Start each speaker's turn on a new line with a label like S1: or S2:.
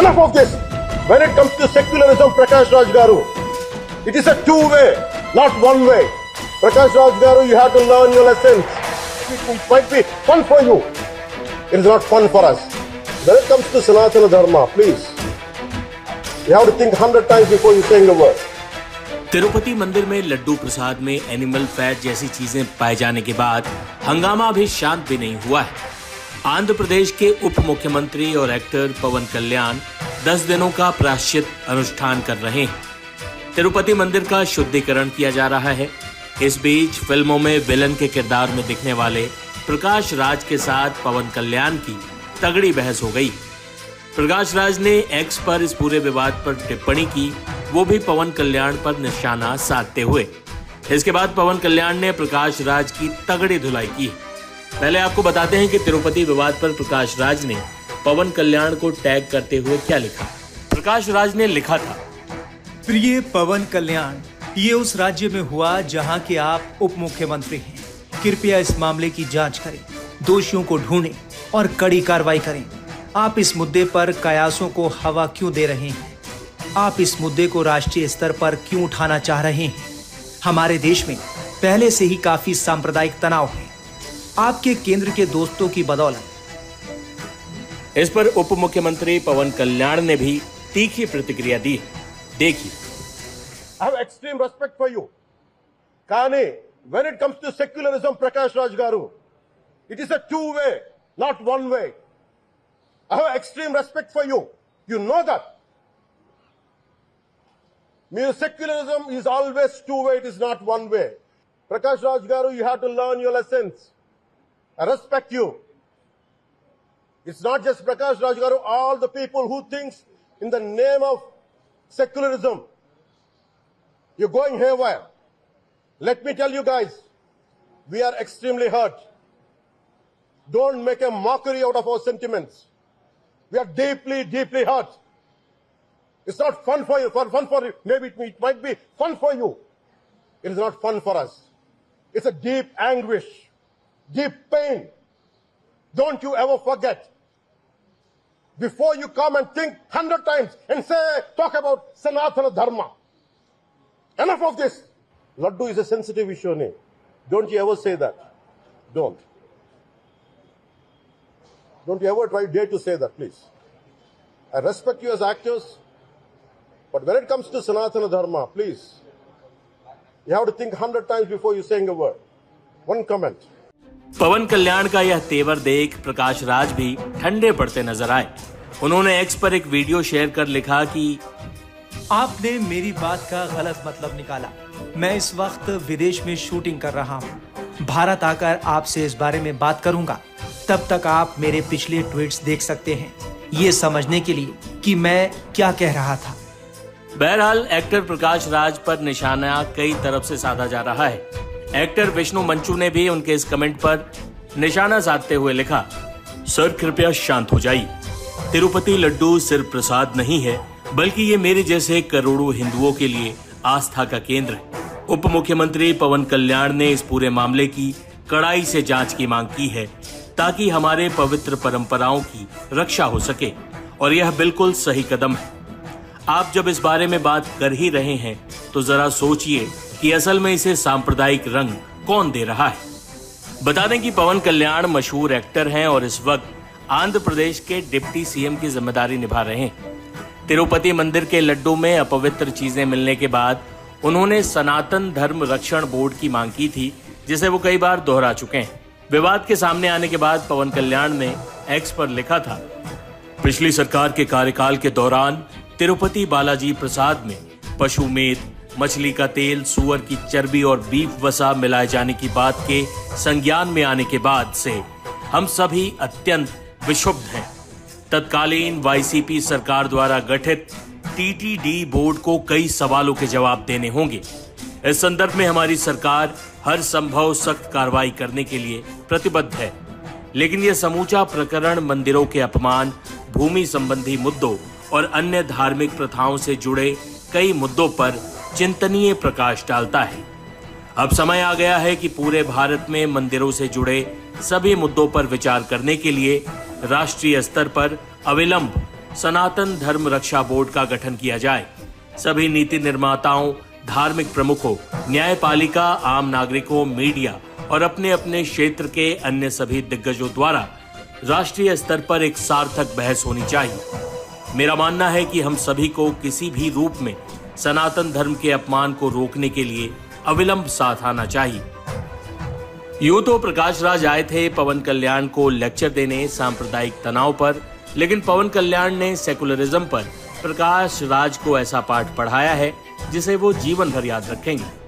S1: Enough of this. When it comes to secularism, Prakash Raj Garu, it is a two-way, not one way. Prakash Raj Garu, you have to learn your lessons. It might be fun for you. It is not fun for us. When it comes to Sanatana Dharma, please, you have to think 100 times before you saying a word.
S2: Tirupati मंदिर में लड्डू प्रसाद में animal fat जैसी चीजें पाए जाने के बाद हंगामा अभी शांत भी नहीं हुआ है। आंध्र प्रदेश के उप मुख्यमंत्री और एक्टर पवन कल्याण 10 दिनों का प्रायश्चित अनुष्ठान कर रहे हैं। तिरुपति मंदिर का शुद्धिकरण किया जा रहा है। इस बीच फिल्मों में विलन के किरदार में दिखने वाले प्रकाश राज के साथ पवन कल्याण की तगड़ी बहस हो गई। प्रकाश राज ने एक्स पर इस पूरे विवाद पर टिप्पणी की, वो भी पवन कल्याण पर निशाना साधते हुए। इसके बाद पवन कल्याण ने प्रकाश राज की तगड़ी धुलाई की। पहले आपको बताते हैं कि तिरुपति विवाद पर प्रकाश राज ने पवन कल्याण को टैग करते हुए क्या लिखा। प्रकाश राज ने लिखा था,
S3: प्रिय पवन कल्याण, ये उस राज्य में हुआ जहां के आप उप मुख्यमंत्री हैं। कृपया इस मामले की जांच करें, दोषियों को ढूंढें और कड़ी कार्रवाई करें। आप इस मुद्दे पर कयासों को हवा क्यों दे रहे हैं? आप इस मुद्दे को राष्ट्रीय स्तर पर क्यों उठाना चाह रहे हैं? हमारे देश में पहले से ही काफी सांप्रदायिक तनाव है, आपके केंद्र के दोस्तों की बदौलत।
S2: इस पर उप मुख्यमंत्री पवन कल्याण ने भी तीखी प्रतिक्रिया दी। देखिए,
S1: I have extreme respect for you. Kani, when it comes to secularism, Prakash Raj Garu, it is a two-way, not one way. I have extreme respect for you. You know that. Secularism is always two-way, it is not one way. Prakash Raj Garu, you have to learn your lessons. I respect you. It's not just Prakash Raj Garu, all the people who thinks in the name of secularism, you're going haywire. Let me tell you guys, we are extremely hurt. Don't make a mockery out of our sentiments. We are deeply, deeply hurt. It's not fun for you, fun for you. Maybe it might be fun for you. It is not fun for us. It's a deep anguish, deep pain. Don't you ever forget. Before you come and think 100 times and talk about Sanatana Dharma. Enough of this. Laddu is a sensitive issue, ne? Don't you ever say that. Don't. Don't you ever dare to say that, please. I respect you as actors, but when it comes to Sanatana Dharma, please, you have to think 100 times before you saying a word. One comment.
S2: पवन कल्याण का यह तेवर देख प्रकाश राज भी ठंडे पड़ते नजर आए। उन्होंने एक्स पर एक वीडियो शेयर कर लिखा कि
S3: आपने मेरी बात का गलत मतलब निकाला। मैं इस वक्त विदेश में शूटिंग कर रहा हूँ। भारत आकर आपसे इस बारे में बात करूंगा। तब तक आप मेरे पिछले ट्वीट्स देख सकते हैं, ये समझने के लिए कि मैं क्या कह रहा था।
S2: बहरहाल एक्टर प्रकाश राज पर निशाना कई तरफ से साधा जा रहा है। एक्टर विष्णु मंचू ने भी उनके इस कमेंट पर निशाना साधते हुए लिखा, सर कृपया शांत हो जाइए। तिरुपति लड्डू सिर्फ प्रसाद नहीं है, बल्कि ये मेरे जैसे करोड़ों हिंदुओं के लिए आस्था का केंद्र है। उप मुख्यमंत्री पवन कल्याण ने इस पूरे मामले की कड़ाई से जांच की मांग की है, ताकि हमारे पवित्र परंपराओं की रक्षा हो सके, और यह बिल्कुल सही कदम है। आप जब इस बारे में बात कर ही रहे हैं, तो जरा सोचिए कि असल में इसे सांप्रदायिक रंग कौन दे रहा है। बता दें कि पवन कल्याण मशहूर एक्टर हैं और इस वक्त आंध्र प्रदेश के डिप्टी सीएम की जिम्मेदारी निभा रहे हैं। तिरुपति मंदिर के लड्डू में अपवित्र चीजें मिलने के बाद उन्होंने सनातन धर्म रक्षण बोर्ड की मांग की थी, जिसे वो कई बार दोहरा चुके हैं। विवाद के सामने आने के बाद पवन कल्याण ने एक्स पर लिखा था, पिछली सरकार के कार्यकाल के दौरान तिरुपति बालाजी प्रसाद में पशु मेद, मछली का तेल, सुअर की चर्बी और बीफ वसा मिलाए जाने की बात के संज्ञान में आने के बाद से हम सभी अत्यंत विक्षुब्ध हैं। तत्कालीन वाईसीपी सरकार द्वारा गठित टीटीडी बोर्ड को कई सवालों के जवाब देने होंगे। इस संदर्भ में हमारी सरकार हर संभव सख्त कार्रवाई करने के लिए प्रतिबद्ध है, लेकिन यह समूचा प्रकरण मंदिरों के अपमान, भूमि संबंधी मुद्दों और अन्य धार्मिक प्रथाओं से जुड़े कई मुद्दों पर चिंतनीय प्रकाश डालता है। अब समय आ गया है कि पूरे भारत में मंदिरों से जुड़े सभी मुद्दों पर विचार करने के लिए राष्ट्रीय स्तर पर अविलंब सनातन धर्म रक्षा बोर्ड का गठन किया जाए। सभी नीति निर्माताओं, धार्मिक प्रमुखों, न्यायपालिका, आम नागरिकों, मीडिया और अपने अपने क्षेत्र के अन्य सभी दिग्गजों द्वारा राष्ट्रीय स्तर पर एक सार्थक बहस होनी चाहिए। मेरा मानना है कि हम सभी को किसी भी रूप में सनातन धर्म के अपमान को रोकने के लिए अविलंब साथ आना चाहिए। यूं तो प्रकाश राज आए थे पवन कल्याण को लेक्चर देने सांप्रदायिक तनाव पर, लेकिन पवन कल्याण ने सेकुलरिज्म पर प्रकाश राज को ऐसा पाठ पढ़ाया है जिसे वो जीवन भर याद रखेंगे।